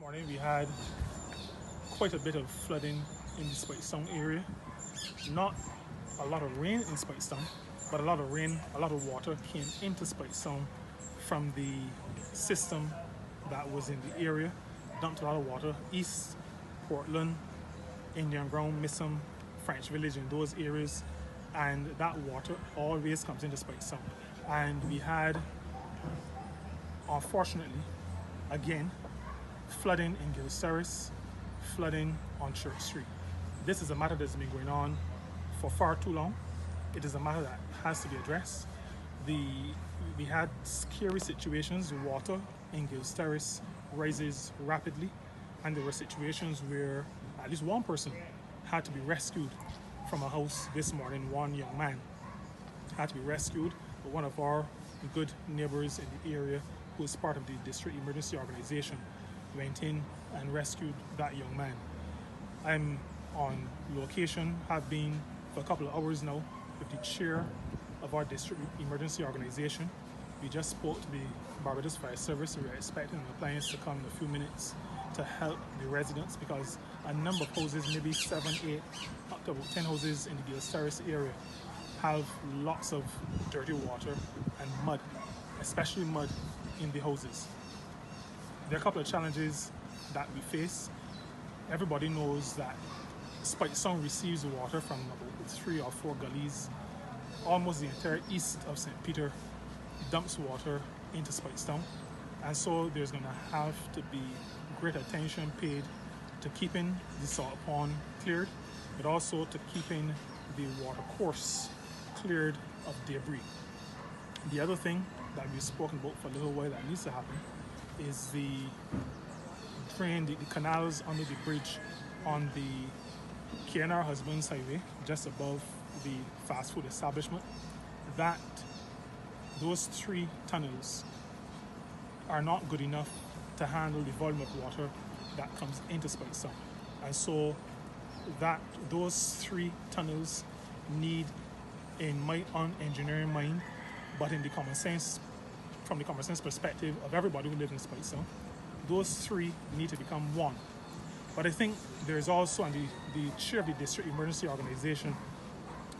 morning we had quite a bit of flooding in the Speightstown area. Not a lot of rain in Speightstown, but a lot of water came into Speightstown from the system that was in the area. Dumped a lot of water east, Portland, Indian Ground, Missum, French Village, in those areas, and that water always comes into Speightstown. And we had, unfortunately, again, flooding in Gill, Terrace, flooding on Church Street. This is a matter that's been going on for far too long. It is a matter that has to be addressed. We had scary situations. Water in Gill Terrace rises rapidly, and there were situations where at least one person had to be rescued from a house this morning. One young man had to be rescued, but one of our good neighbors in the area, who is part of the district emergency organization, went in and rescued that young man. I'm on location, have been for a couple of hours now, with the chair of our district emergency organization. We just spoke to the Barbados Fire Service. We are expecting an appliance to come in a few minutes to help the residents, because a number of houses, maybe 7, 8, up to about 10 houses in the Gill Terrace area, have lots of dirty water and mud, especially mud in the houses. There are a couple of challenges that we face. Everybody knows that Speightstown receives water from about 3 or 4 gullies. Almost the entire east of St. Peter dumps water into Speightstown, and so there's going to have to be great attention paid to keeping the salt pond cleared, but also to keeping the water course cleared of debris. The other thing that we've spoken about for a little while that needs to happen is the canals under the bridge on the KNR Husbands Highway, just above the fast food establishment. That those 3 tunnels are not good enough to handle the volume of water that comes into Speightstown, and so that those 3 tunnels need, in my own engineering mind, but in the common sense, from the common sense perspective of everybody who lives in Speightstown, those 3 need to become one. But I think there's also, and the chair of the district emergency organization,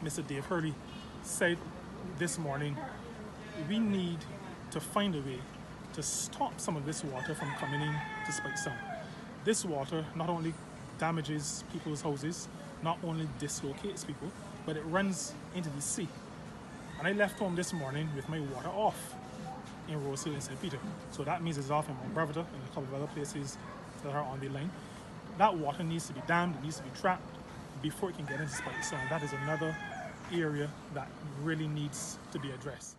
Mr. Dave Hurley, said this morning, we need to find a way to stop some of this water from coming in to Speightstown. This water not only damages people's houses, not only dislocates people, but it runs into the sea. And I left home this morning with my water off in Rose Hill and St. Peter. So that means it's off in Mount Barbados and a couple of other places that are on the line. That water needs to be dammed, it needs to be trapped before it can get into Speightstown. That is another area that really needs to be addressed.